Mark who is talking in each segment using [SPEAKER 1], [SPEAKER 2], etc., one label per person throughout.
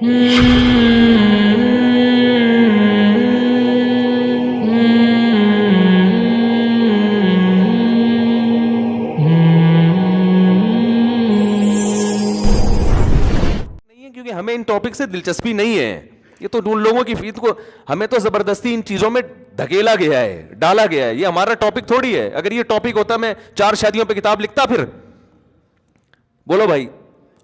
[SPEAKER 1] کیونکہ ہمیں ان ٹاپک سے دلچسپی نہیں ہے. یہ تو ان لوگوں کی فیت کو ہمیں تو زبردستی ان چیزوں میں دھکیلا گیا ہے, ڈالا گیا ہے. یہ ہمارا ٹاپک تھوڑی ہے. اگر یہ ٹاپک ہوتا میں 4 شادیوں پہ کتاب لکھتا. پھر بولو بھائی,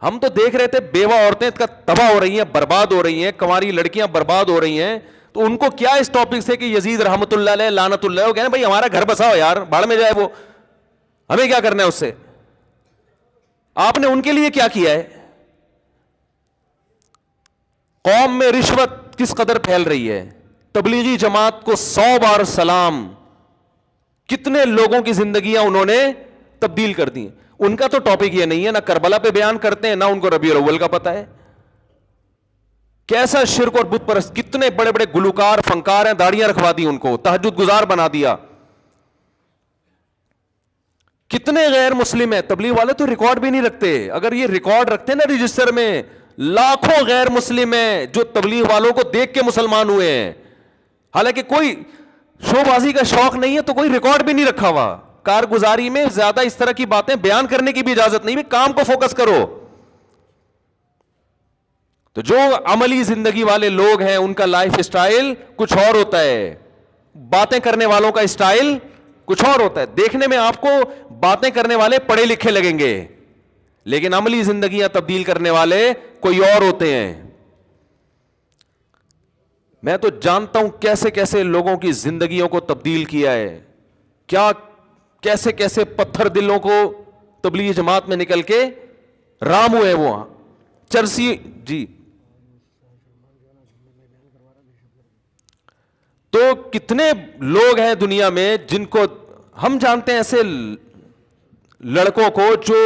[SPEAKER 1] ہم تو دیکھ رہے تھے بیوہ عورتیں تباہ ہو رہی ہیں, برباد ہو رہی ہیں, کنواری لڑکیاں برباد ہو رہی ہیں. تو ان کو کیا اس ٹاپک سے کہ یزید رحمت اللہ علیہ لعنت اللہ, وہ کہنا بھائی ہمارا گھر بساؤ یار, بھاڑ میں جائے وہ, ہمیں کیا کرنا ہے اس سے. آپ نے ان کے لیے کیا کیا ہے؟ قوم میں رشوت کس قدر پھیل رہی ہے. تبلیغی جماعت کو 100 بار سلام. کتنے لوگوں کی زندگیاں انہوں نے تبدیل کر دی. ان کا تو ٹاپک یہ نہیں ہے, نہ کربلا پہ بیان کرتے ہیں, نہ ان کو ربیع الاول کا پتہ ہے. کیسا شرک اور بت پرست. کتنے بڑے بڑے گلوکار فنکار ہیں, داڑیاں رکھوا دی ان کو, تہجد گزار بنا دیا. کتنے غیر مسلم ہیں. تبلیغ والے تو ریکارڈ بھی نہیں رکھتے. اگر یہ ریکارڈ رکھتے نا رجسٹر میں, لاکھوں غیر مسلم ہیں جو تبلیغ والوں کو دیکھ کے مسلمان ہوئے ہیں. حالانکہ کوئی شو بازی کا شوق نہیں ہے تو کوئی ریکارڈ بھی نہیں رکھا ہوا. کارگزاری میں زیادہ اس طرح کی باتیں بیان کرنے کی بھی اجازت نہیں. کام کو فوکس کرو. تو جو عملی زندگی والے لوگ ہیں ان کا لائف اسٹائل کچھ اور ہوتا ہے, باتیں کرنے والوں کا اسٹائل کچھ اور ہوتا ہے. دیکھنے میں آپ کو باتیں کرنے والے پڑھے لکھے لگیں گے, لیکن عملی زندگیاں تبدیل کرنے والے کوئی اور ہوتے ہیں. میں تو جانتا ہوں کیسے کیسے لوگوں کی زندگیوں کو تبدیل کیا ہے, کیا کیسے کیسے پتھر دلوں کو تبلیغ جماعت میں نکل کے رام ہوئے. وہ چرسی جی, تو کتنے لوگ ہیں دنیا میں جن کو ہم جانتے ہیں ایسے لڑکوں کو جو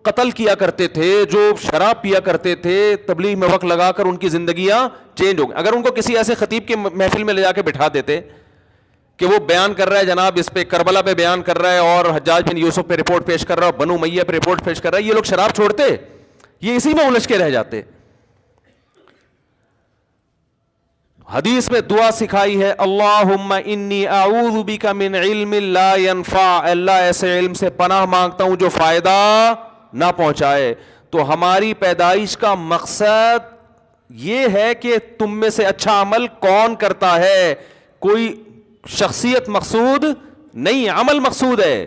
[SPEAKER 1] قتل کیا کرتے تھے, جو شراب پیا کرتے تھے, تبلیغ میں وقت لگا کر ان کی زندگیاں چینج ہو گئی. اگر ان کو کسی ایسے خطیب کے محفل میں لے جا کے بٹھا دیتے کہ وہ بیان کر رہا ہے جناب اس پہ کربلا پہ بیان کر رہا ہے اور حجاج بن یوسف پہ رپورٹ پیش کر رہا ہے, بنو امیہ پہ رپورٹ پیش کر رہا ہے, یہ لوگ شراب چھوڑتے؟ یہ اسی میں الجھ کے رہ جاتے. حدیث میں دعا سکھائی ہے, اللہم انی اعوذ بک من علم لا ینفع, اللہ ایسے علم سے پناہ مانگتا ہوں جو فائدہ نہ پہنچائے. تو ہماری پیدائش کا مقصد یہ ہے کہ تم میں سے اچھا عمل کون کرتا ہے. کوئی شخصیت مقصود نہیں, عمل مقصود ہے.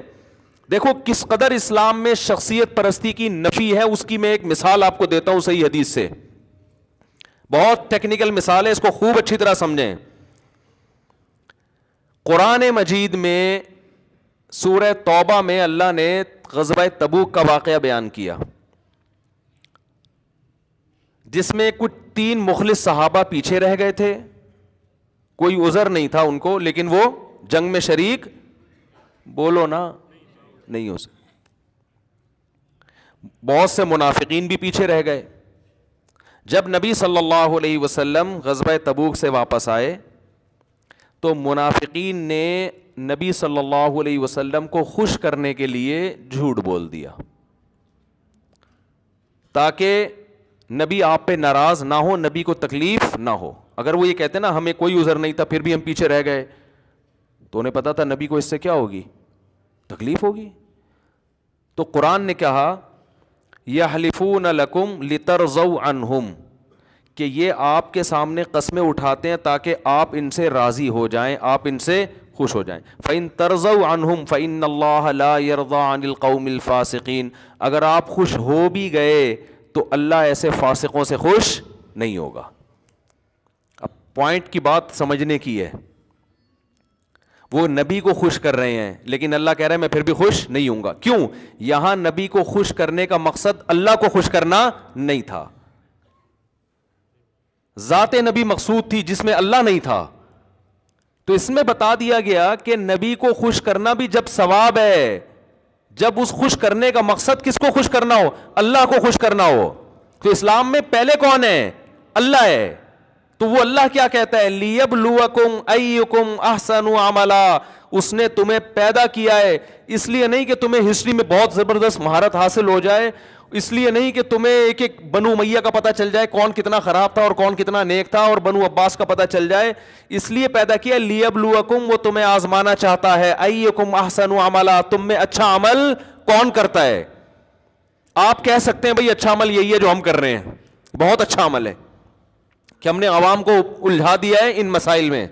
[SPEAKER 1] دیکھو کس قدر اسلام میں شخصیت پرستی کی نفی ہے, اس کی میں ایک مثال آپ کو دیتا ہوں صحیح حدیث سے. بہت ٹیکنیکل مثال ہے, اس کو خوب اچھی طرح سمجھیں. قرآن مجید میں سورہ توبہ میں اللہ نے غزوہ تبوک کا واقعہ بیان کیا, جس میں کچھ 3 مخلص صحابہ پیچھے رہ گئے تھے. کوئی عذر نہیں تھا ان کو, لیکن وہ جنگ میں شریک, بولو نا, نہیں ہو سکتے. بہت سے منافقین بھی پیچھے رہ گئے. جب نبی صلی اللہ علیہ وسلم غزوہ تبوک سے واپس آئے تو منافقین نے نبی صلی اللہ علیہ وسلم کو خوش کرنے کے لیے جھوٹ بول دیا تاکہ نبی آپ پہ ناراض نہ ہو, نبی کو تکلیف نہ ہو. اگر وہ یہ کہتے نا ہمیں کوئی عذر نہیں تھا پھر بھی ہم پیچھے رہ گئے, تو انہیں پتا تھا نبی کو اس سے کیا ہوگی, تکلیف ہوگی. تو قرآن نے کہا یحلفون لکم لترضوا عنہم, کہ یہ آپ کے سامنے قسمیں اٹھاتے ہیں تاکہ آپ ان سے راضی ہو جائیں, آپ ان سے خوش ہو جائیں. فَإِن تَرْضَوْا عَنْهُمْ فَإِنَّ اللَّهَ لَا يَرْضَىٰ عَنِ الْقَوْمِ الْفَاسِقِينَ. اگر آپ خوش ہو بھی گئے تو اللہ ایسے فاسقوں سے خوش نہیں ہوگا. اب پوائنٹ کی بات سمجھنے کی ہے. وہ نبی کو خوش کر رہے ہیں لیکن اللہ کہہ رہا ہے میں پھر بھی خوش نہیں ہوں گا. کیوں؟ یہاں نبی کو خوش کرنے کا مقصد اللہ کو خوش کرنا نہیں تھا, ذات نبی مقصود تھی جس میں اللہ نہیں تھا. تو اس میں بتا دیا گیا کہ نبی کو خوش کرنا بھی جب ثواب ہے, جب اس خوش کرنے کا مقصد کس کو خوش کرنا ہو, اللہ کو خوش کرنا ہو. تو اسلام میں پہلے کون ہے؟ اللہ ہے. تو وہ اللہ کیا کہتا ہے, لیبلوکم ایکم احسن عملا, اس نے تمہیں پیدا کیا ہے اس لیے نہیں کہ تمہیں ہسٹری میں بہت زبردست مہارت حاصل ہو جائے اس لیے نہیں کہ تمہیں ایک ایک بنو امیہ کا پتہ چل جائے کون کتنا خراب تھا اور کون کتنا نیک تھا، اور بنو عباس کا پتہ چل جائے. اس لیے پیدا کیا لیبلوکم، وہ تمہیں آزمانا چاہتا ہے. ایکم احسن عملا، تم میں اچھا عمل کون کرتا ہے. آپ کہہ سکتے ہیں بھئی اچھا عمل یہی ہے جو ہم کر رہے ہیں، بہت اچھا عمل ہے کہ ہم نے عوام کو الجھا دیا ہے ان مسائل میں،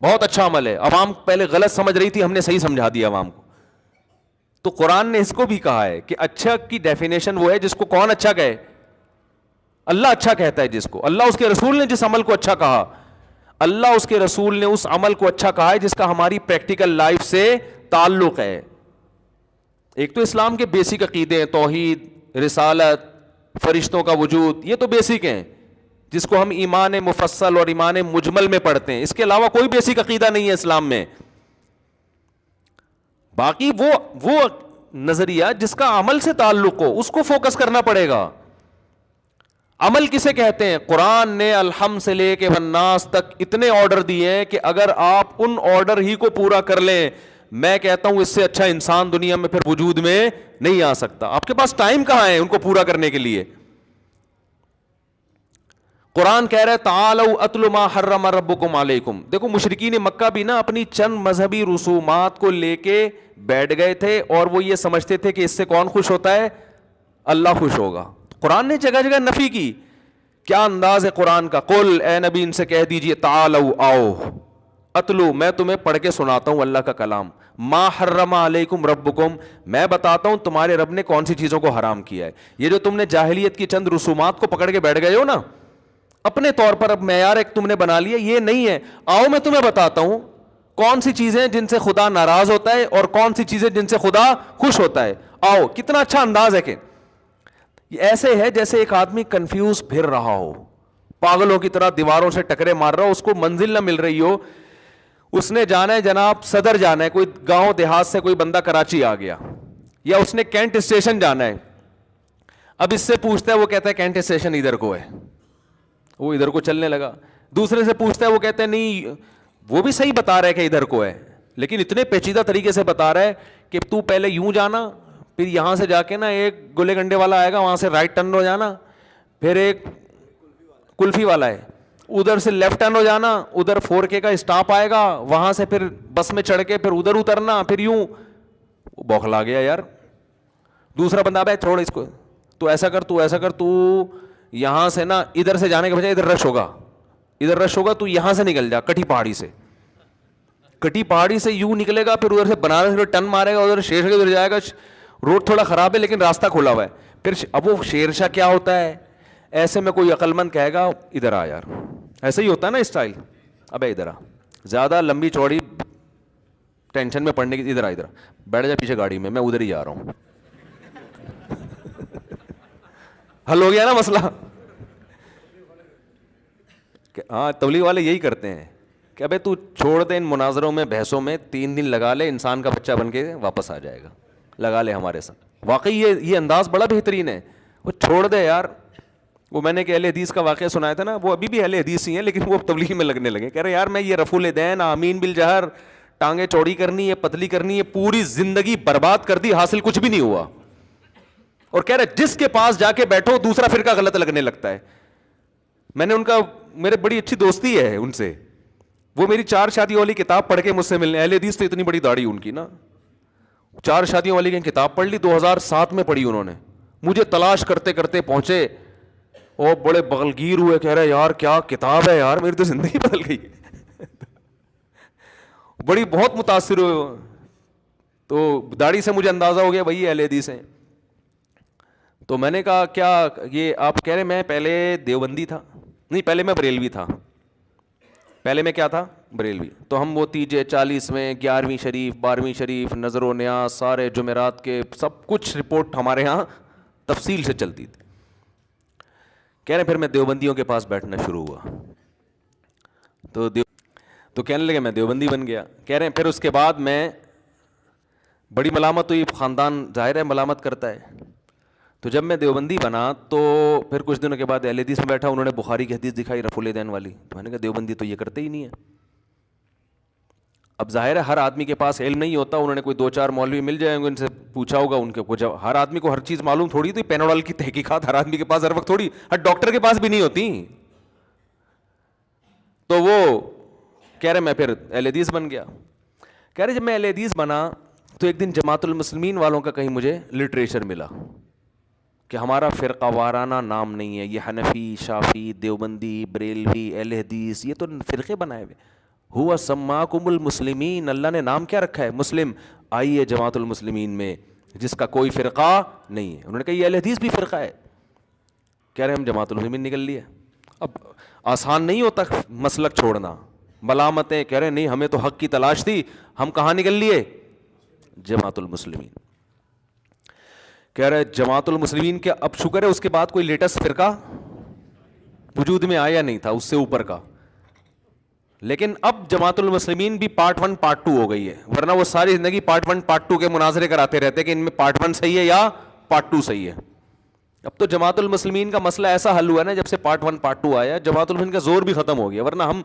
[SPEAKER 1] بہت اچھا عمل ہے. عوام پہلے غلط سمجھ رہی تھی، ہم نے صحیح سمجھا دیا عوام کو. تو قرآن نے اس کو بھی کہا ہے کہ اچھا کی ڈیفینیشن وہ ہے جس کو کون اچھا کہے. اللہ اچھا کہتا ہے جس کو. اللہ اس کے رسول نے جس عمل کو اچھا کہا، اللہ اس کے رسول نے اس عمل کو اچھا کہا ہے جس کا ہماری پریکٹیکل لائف سے تعلق ہے. ایک تو اسلام کے بیسک عقیدے ہیں، توحید، رسالت، فرشتوں کا وجود، یہ تو بیسک ہیں جس کو ہم ایمان مفصل اور ایمان مجمل میں پڑھتے ہیں. اس کے علاوہ کوئی بیسک عقیدہ نہیں ہے اسلام میں. باقی وہ نظریہ جس کا عمل سے تعلق ہو، اس کو فوکس کرنا پڑے گا. عمل کسے کہتے ہیں؟ قرآن نے الحمد سے لے کے والناس تک اتنے آرڈر دیے ہیں کہ اگر آپ ان آرڈر ہی کو پورا کر لیں، میں کہتا ہوں اس سے اچھا انسان دنیا میں پھر وجود میں نہیں آ سکتا. آپ کے پاس ٹائم کہاں ہے ان کو پورا کرنے کے لیے؟ قرآن کہہ رہا ہے تعالوا اتل ما حرم ربکم علیکم. دیکھو مشرکین مکہ بھی نا اپنی چند مذہبی رسومات کو لے کے بیٹھ گئے تھے، اور وہ یہ سمجھتے تھے کہ اس سے کون خوش ہوتا ہے؟ اللہ خوش ہوگا. قرآن نے جگہ جگہ نفی کی. کیا انداز ہے قرآن کا؟ قل، اے نبی ان سے کہہ دیجئے تعالوا، آؤ، اتلو، میں تمہیں پڑھ کے سناتا ہوں اللہ کا کلام. ما حرم علیکم ربکم، میں بتاتا ہوں تمہارے رب نے کون سی چیزوں کو حرام کیا ہے. یہ جو تم نے جاہلیت کی چند رسومات کو پکڑ کے بیٹھ گئے ہو نا اپنے طور پر، اب معیار ایک تم نے بنا لیا، یہ نہیں ہے. آؤ میں تمہیں بتاتا ہوں کون سی چیزیں جن سے خدا ناراض ہوتا ہے اور کون سی چیزیں جن سے خدا خوش ہوتا ہے. آؤ. کتنا اچھا انداز ہے کہ یہ ایسے ہے جیسے ایک آدمی کنفیوز پھر رہا ہو، پاگلوں کی طرح دیواروں سے ٹکرے مار رہا ہو، اس کو منزل نہ مل رہی ہو. اس نے جانا ہے جناب صدر جانا ہے، کوئی گاؤں دیہات سے کوئی بندہ کراچی آ گیا، یا اس نے کینٹ اسٹیشن جانا ہے. اب اس سے پوچھتا ہے، وہ کہتا ہے کینٹ اسٹیشن ادھر کو ہے، وہ ادھر کو چلنے لگا. دوسرے سے پوچھتا ہے، وہ کہتا ہے نہیں، وہ بھی صحیح بتا رہا ہے کہ ادھر کو ہے، لیکن اتنے پیچیدہ طریقے سے بتا رہا ہے کہ تو پہلے یوں جانا، پھر یہاں سے جا کے نا ایک گلے گنڈے والا آئے گا، وہاں سے رائٹ ٹرن ہو جانا، پھر ایک کلفی والا ہے، ادھر سے لیفٹ ٹرن ہو جانا، ادھر 4K کا اسٹاپ آئے گا، وہاں سے پھر بس میں چڑھ کے پھر ادھر اترنا، پھر یوں. بوکھلا گیا یار. دوسرا بندہ، بھائی چھوڑ اس کو، تو ایسا کر، تو ایسا کر، تو یہاں سے نا ادھر سے جانے کے بجائے ادھر رش ہوگا، ادھر رش ہوگا، تو یہاں سے نکل جا کٹھی پہاڑی سے، کٹھی پہاڑی سے یوں نکلے گا، پھر ادھر سے بنارس ٹن مارے گا، ادھر شیر کے ادھر جائے گا. روڈ تھوڑا خراب ہے لیکن راستہ کھلا ہوا ہے. پھر اب وہ شیر شاہ کیا ہوتا ہے؟ ایسے میں کوئی عقل مند کہے گا ادھر آ یار، ایسے ہی ہوتا ہے نا اسٹائل، ابے ادھر آ، زیادہ لمبی چوڑی ٹینشن میں پڑنے کی، ادھر آ، ادھر بیٹھ جا پیچھے گاڑی میں ادھر ہی جا رہا ہوں. حل ہو گیا نا مسئلہ. ہاں تبلیغ والے یہی کرتے ہیں کہ ابے تو چھوڑ دے ان مناظروں میں، بحثوں میں، 3 دن لگا لے، انسان کا بچہ بن کے واپس آ جائے گا، لگا لے ہمارے ساتھ. واقعی یہ انداز بڑا بہترین ہے. وہ چھوڑ دے یار. وہ میں نے کہ اہل حدیث کا واقعہ سنایا تھا نا، وہ ابھی بھی اہل حدیث ہی ہیں لیکن وہ تبلیغ میں لگنے لگے. کہہ رہے یار میں یہ رفع الیدین، آمین بالجہر، ٹانگیں چوڑی کرنی ہے، پتلی کرنی ہے، پوری زندگی برباد کر دی، حاصل کچھ بھی نہیں ہوا. اور کہہ رہے جس کے پاس جا کے بیٹھو دوسرا فرقہ غلط لگنے لگتا ہے. میں نے ان کا، میرے بڑی اچھی دوستی ہے ان سے، وہ میری 4 شادیوں والی کتاب پڑھ کے مجھ سے ملنے. اہل حدیث تو اتنی بڑی داڑھی ان کی نا، 4 شادیوں والی کی کتاب پڑھ لی، 2007 میں پڑھی انہوں نے. مجھے تلاش کرتے کرتے پہنچے اور بڑے بغلگیر ہوئے، کہہ رہے یار کیا کتاب ہے یار، میری تو زندگی بدل گئی. بڑی بہت متاثر ہوئے. تو داڑھی سے مجھے اندازہ ہو گیا بھائی اہل حدیث ہیں. تو میں نے کہا کیا یہ آپ کہہ رہے میں پہلے دیوبندی تھا؟ نہیں، پہلے میں بریلوی تھا. پہلے میں کیا تھا؟ بریلوی. تو ہم وہ 30 40 میں 11ویں شریف، 12ویں شریف، نظر و نیاز، سارے جمعرات کے سب کچھ رپورٹ ہمارے ہاں تفصیل سے چلتی تھی. کہہ رہے پھر میں دیوبندیوں کے پاس بیٹھنا شروع ہوا. تو کہنے لگے میں دیوبندی بن گیا. کہہ رہے ہیں پھر اس کے بعد میں بڑی ملامت ہوئی، خاندان ظاہر ہے ملامت کرتا ہے. تو جب میں دیوبندی بنا تو پھر کچھ دنوں کے بعد اہل حدیث میں بیٹھا، انہوں نے بخاری کی حدیث دکھائی رفع الیدین والی. تو میں نے کہا دیوبندی تو یہ کرتے ہی نہیں ہے. اب ظاہر ہے ہر آدمی کے پاس علم نہیں ہوتا, انہوں نے کوئی 2-4 مولوی مل جائیں گے, ان سے پوچھا ہوگا, ان کے کچھ, ہر آدمی کو ہر چیز معلوم تھوڑی, تو پیناڈول کی تحقیقات ہر آدمی کے پاس ہر وقت تھوڑی, ہر ڈاکٹر کے پاس بھی نہیں ہوتی. تو وہ کہہ رہے میں پھر اہل حدیث بن گیا. کہہ رہے جب میں اہل حدیث بنا تو ایک دن جماعت المسلمین والوں کا کہیں مجھے لٹریچر ملا کہ ہمارا فرقہ وارانہ نام نہیں ہے, یہ حنفی, شافعی, دیوبندی, بریلوی, اہل حدیث, یہ تو فرقے بنائے ہوئے. ہوا سماکم المسلمین, اللہ نے نام کیا رکھا ہے, مسلم. آئیے جماعت المسلمین میں جس کا کوئی فرقہ نہیں ہے. انہوں نے کہا یہ اہل حدیث بھی فرقہ ہے. کہہ رہے ہم جماعت المسلمین نکل لیے. اب آسان نہیں ہوتا مسلک چھوڑنا, ملامتیں. کہہ رہے نہیں ہمیں تو حق کی تلاش تھی, ہم کہاں نکل لیے, جماعت المسلمین. کہہ رہے جماعت المسلمین کے اب شکر ہے اس کے بعد کوئی لیٹسٹ فرقہ وجود میں آیا نہیں تھا اس سے اوپر کا, لیکن اب جماعت المسلمین بھی پارٹ 1 پارٹ 2 ہو گئی ہے, ورنہ وہ ساری زندگی پارٹ 1 پارٹ 2 کے مناظرے کراتے رہتے کہ ان میں پارٹ 1 صحیح ہے یا پارٹ 2 صحیح ہے. اب تو جماعت المسلمین کا مسئلہ ایسا حل ہوا نا جب سے پارٹ 1 پارٹ 2 آیا, جماعت المسلمین کا زور بھی ختم ہو گیا. ورنہ ہم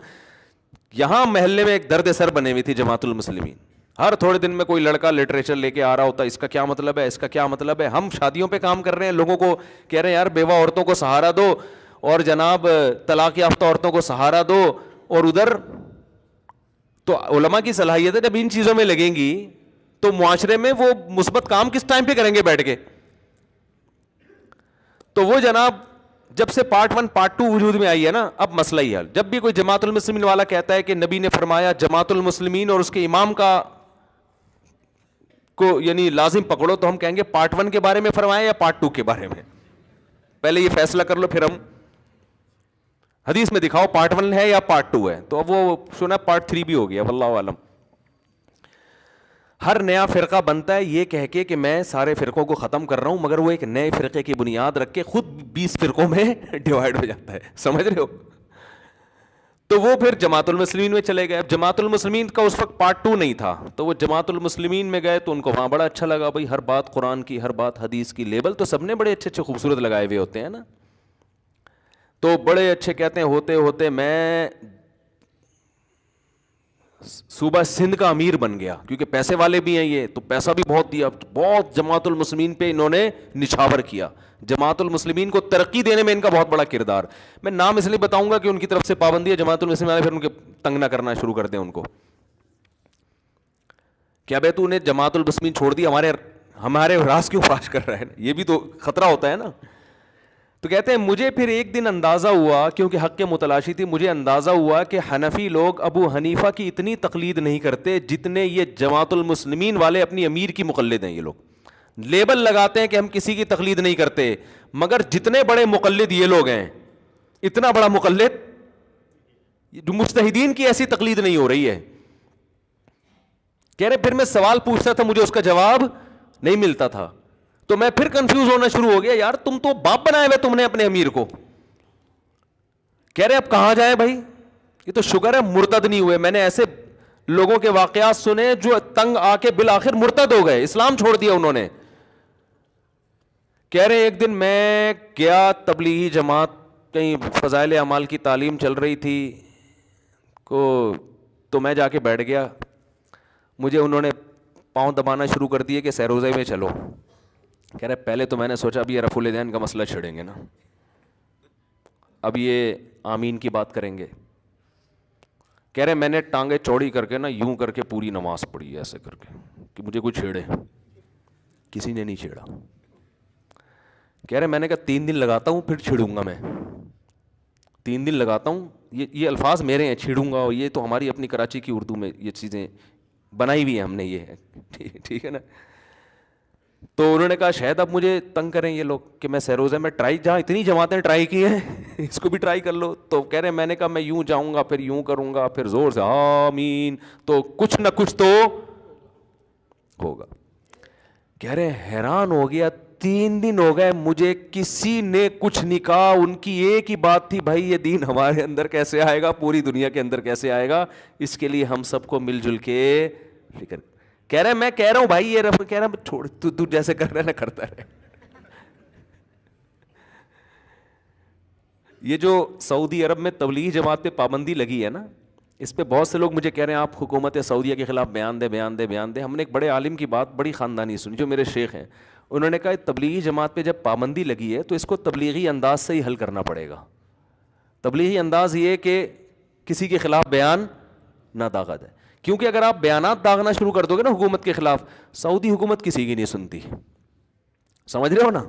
[SPEAKER 1] یہاں محلے میں ایک درد سر بنے ہوئی تھی جماعت المسلمین, ہر تھوڑے دن میں کوئی لڑکا لٹریچر لے کے آ رہا ہوتا, اس کا کیا مطلب ہے, اس کا کیا مطلب ہے. ہم شادیوں پہ کام کر رہے ہیں, لوگوں کو کہہ رہے ہیں یار بیوہ عورتوں کو سہارا دو, اور جناب طلاق یافتہ عورتوں کو سہارا دو, اور ادھر تو علماء کی صلاحیت ہے جب ان چیزوں میں لگیں گی تو معاشرے میں وہ مثبت کام کس ٹائم پہ کریں گے بیٹھ کے. تو وہ جناب جب سے پارٹ 1 پارٹ 2 وجود میں آئی ہے نا, اب مسئلہ ہی حل. جب بھی کوئی جماعت المسلمین والا کہتا ہے کہ نبی نے فرمایا جماعت المسلمین اور اس کے امام کا کو یعنی لازم پکڑو, تو ہم کہیں گے پارٹ 1 کے بارے میں فرمایا یا پارٹ 2 کے بارے میں, پہلے یہ فیصلہ کر لو, پھر ہم حدیث میں دکھاؤ پارٹ 1 ہے یا پارٹ 2 ہے. تو اب وہ سنا پارٹ 3 بھی ہو گیا, واللہ اعلم. ہر نیا فرقہ بنتا ہے یہ کہہ کے کہ میں سارے فرقوں کو ختم کر رہا ہوں, مگر وہ ایک نئے فرقے کی بنیاد رکھ کے خود 20 فرقوں میں ڈیوائڈ ہو جاتا ہے, سمجھ رہے ہو. تو وہ پھر جماعت المسلمین میں چلے گئے. اب جماعت المسلمین کا اس وقت پارٹ 2 نہیں تھا, تو وہ جماعت المسلمین میں گئے تو ان کو وہاں بڑا اچھا لگا, بھائی ہر بات قرآن کی, ہر بات حدیث کی, لیبل تو سب نے بڑے اچھے اچھے خوبصورت لگائے ہوئے ہوتے ہیں نا. تو بڑے اچھے کہتے ہیں ہوتے ہوتے میں صوبہ سندھ کا امیر بن گیا, کیونکہ پیسے والے بھی ہیں یہ, تو پیسہ بھی بہت دیا, بہت جماعت المسلمین پہ انہوں نے نچھاور کیا. جماعت المسلمین کو ترقی دینے میں ان کا بہت بڑا کردار. میں نام اس لیے بتاؤں گا کہ ان کی طرف سے پابندی ہے جماعت المسلمین والے, پھر ان کے تنگ نہ کرنا شروع کر دیں ان کو, کیا بھائی تو انہیں جماعت المسلمین چھوڑ دی, ہمارے راز کیوں فاش کر رہا ہے, یہ بھی تو خطرہ ہوتا ہے نا. تو کہتے ہیں مجھے پھر ایک دن اندازہ ہوا, کیونکہ حق کے متلاشی تھی, مجھے اندازہ ہوا کہ حنفی لوگ ابو حنیفہ کی اتنی تقلید نہیں کرتے جتنے یہ جماعت المسلمین والے اپنی امیر کی مقلد ہیں. یہ لوگ لیبل لگاتے ہیں کہ ہم کسی کی تقلید نہیں کرتے, مگر جتنے بڑے مقلد یہ لوگ ہیں, اتنا بڑا مقلد جو مجتہدین کی ایسی تقلید نہیں ہو رہی ہے. کہہ رہے پھر میں سوال پوچھتا تھا, مجھے اس کا جواب نہیں ملتا تھا, تو میں پھر کنفیوز ہونا شروع ہو گیا, یار تم تو باپ بنائے ہوئے تم نے اپنے امیر کو. کہہ رہے اب کہاں جائیں بھائی, یہ تو شکر ہے مرتد نہیں ہوئے. میں نے ایسے لوگوں کے واقعات سنے جو تنگ آ کے بالآخر مرتد ہو گئے, اسلام چھوڑ دیا انہوں نے. کہہ رہے ایک دن میں گیا تبلیغی جماعت, کہیں فضائل اعمال کی تعلیم چل رہی تھی تو میں جا کے بیٹھ گیا. مجھے انہوں نے پاؤں دبانا شروع کر دیے کہ سہروزے میں چلو. کہہ رہے پہلے تو میں نے سوچا اب یہ رفع الیدین کا مسئلہ چھڑیں گے نا, اب یہ آمین کی بات کریں گے. کہہ رہے میں نے ٹانگیں چوڑی کر کے نا یوں کر کے پوری نماز پڑھی ایسے کر کے کہ مجھے کوئی چھیڑے, کسی نے نہیں چھیڑا. کہہ رہے میں نے کہا 3 دن لگاتا ہوں پھر چھیڑوں گا, میں 3 دن لگاتا ہوں. یہ الفاظ میرے ہیں, چھیڑوں گا, اور یہ تو ہماری اپنی کراچی کی اردو میں یہ چیزیں بنائی ہوئی ہیں ہم نے, یہ ٹھیک ہے نا. تو انہوں نے کہا شاید اب مجھے تنگ کریں یہ لوگ کہ میں سہروزہ میں ٹرائی, جہاں اتنی جماعتیں ٹرائی کی ہیں اس کو بھی ٹرائی کر لو. تو کہہ رہے میں نے کہا میں یوں جاؤں گا پھر یوں کروں گا پھر زور سے آمین, تو کچھ نہ کچھ تو ہوگا. کہہ رہے حیران ہو گیا, 3 دن ہو گئے مجھے کسی نے کچھ نہیں کہا. ان کی ایک ہی بات تھی, بھائی یہ دین ہمارے اندر کیسے آئے گا, پوری دنیا کے اندر کیسے آئے گا, اس کے لیے ہم سب کو مل جل کے فکر. کہہ رہے میں کہہ رہا ہوں بھائی یہ کہہ رہا چھوڑ, تو جیسے کر رہا ہے نا کرتا رہے. یہ جو سعودی عرب میں تبلیغی جماعت پہ پابندی لگی ہے نا, اس پہ بہت سے لوگ مجھے کہہ رہے ہیں آپ حکومت سعودیہ کے خلاف بیان دیں. ہم نے ایک بڑے عالم کی بات بڑی خاندانی سنی جو میرے شیخ ہیں. انہوں نے کہا تبلیغی جماعت پہ جب پابندی لگی ہے تو اس کو تبلیغی انداز سے ہی حل کرنا پڑے گا. تبلیغی انداز یہ کہ کسی کے خلاف بیان نہ داغا جائے, کیونکہ اگر آپ بیانات داغنا شروع کر دو گے نا حکومت کے خلاف, سعودی حکومت کسی کی نہیں سنتی, سمجھ رہے ہو نا.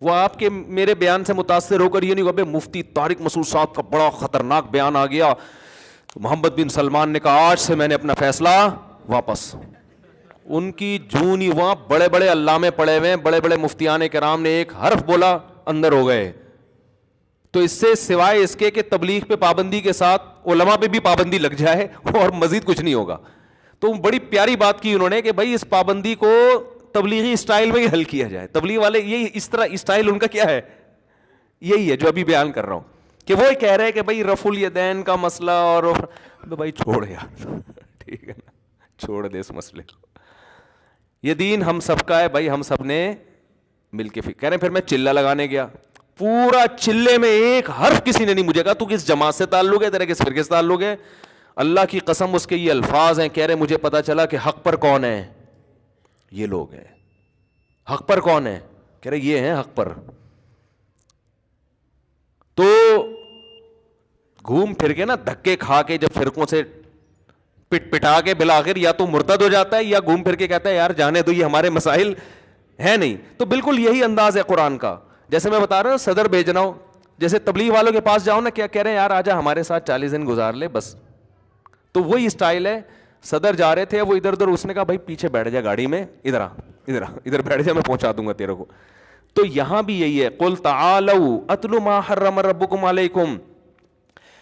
[SPEAKER 1] وہ آپ کے میرے بیان سے متاثر ہو کر یہ نہیں کہ مفتی طارق مسعود صاحب کا بڑا خطرناک بیان آ گیا, محمد بن سلمان نے کہا آج سے میں نے اپنا فیصلہ واپس. ان کی جون ہی وہاں بڑے بڑے علامے پڑے ہوئے ہیں, بڑے بڑے مفتیان کرام نے ایک حرف بولا اندر ہو گئے. تو اس سے سوائے اس کے کہ تبلیغ پہ پابندی کے ساتھ علماء پہ بھی پابندی لگ جائے اور مزید کچھ نہیں ہوگا. تو بڑی پیاری بات کی انہوں نے کہ بھائی اس پابندی کو تبلیغی اسٹائل میں ہی حل کیا جائے. تبلیغ والے یہی اس طرح اسٹائل ان کا کیا ہے, یہی ہے جو ابھی بیان کر رہا ہوں کہ وہ کہہ رہے ہیں کہ بھائی رفع الیدین کا مسئلہ اور بھائی چھوڑ یار, ٹھیک ہے نا, چھوڑ دے اس مسئلے کو. یہ دین ہم سب کا ہے بھائی, ہم سب نے مل کے کہہ رہے ہیں. پھر میں چلہ لگانے گیا, پورا چلے میں ایک حرف کسی نے نہیں مجھے کہا تو کس جماعت سے تعلق ہے, تیرا کس فرقے سے تعلق ہے. اللہ کی قسم اس کے یہ الفاظ ہیں, کہہ رہے مجھے پتا چلا کہ حق پر کون ہے, یہ لوگ ہیں. حق پر کون ہے, کہہ رہے یہ ہیں حق پر. تو گھوم پھر کے نا دھکے کھا کے جب فرقوں سے پٹ پٹا کے بالآخر یا تو مرتد ہو جاتا ہے یا گھوم پھر کے کہتا ہے یار جانے دو یہ ہمارے مسائل ہیں نہیں. تو بالکل یہی انداز ہے قرآن کا. جیسے میں بتا رہا ہوں صدر بھیجنا ہو, جیسے تبلیغ والوں کے پاس جاؤ نا, کیا کہہ رہے ہیں یار آجا ہمارے ساتھ 40 دن گزار لے بس. تو وہی اسٹائل ہے. صدر جا رہے تھے وہ ادھر ادھر, اس نے کہا بھائی پیچھے بیٹھ جا گاڑی میں, ادھر بیٹھ جا, میں پہنچا دوں گا تیرے کو. تو یہاں بھی یہی ہے, قل تعالوا اتل ما حرم ربکم علیکم.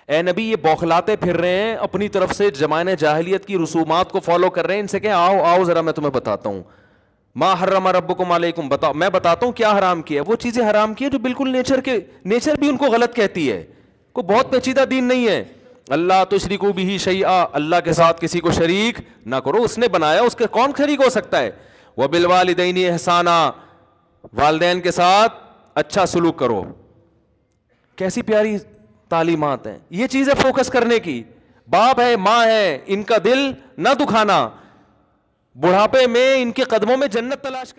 [SPEAKER 1] اے نبی یہ بوکھلاتے پھر رہے ہیں اپنی طرف سے, زمانے جاہلیت کی رسومات کو فالو کر رہے ہیں. ان سے کہ آؤ آؤ ذرا میں تمہیں بتاتا ہوں, ما حرم ربکم علیکم, بتاؤ میں بتاتا ہوں کیا حرام کیا. وہ چیزیں حرام کی ہیں جو بالکل نیچر بھی ان کو غلط کہتی ہے, کوئی بہت پیچیدہ دین نہیں ہے. اللہ تشرکوا بہ شیئا, اللہ کے ساتھ کسی کو شریک نہ کرو, اس نے بنایا, اس کے کون شریک ہو سکتا ہے. وبالوالدین احسانا, والدین کے ساتھ اچھا سلوک کرو. کیسی پیاری تعلیمات ہیں. یہ چیز ہے فوکس کرنے کی. باپ ہے ماں ہے, ان کا دل نہ دکھانا, بڑھاپے میں ان کے قدموں میں جنت تلاش کر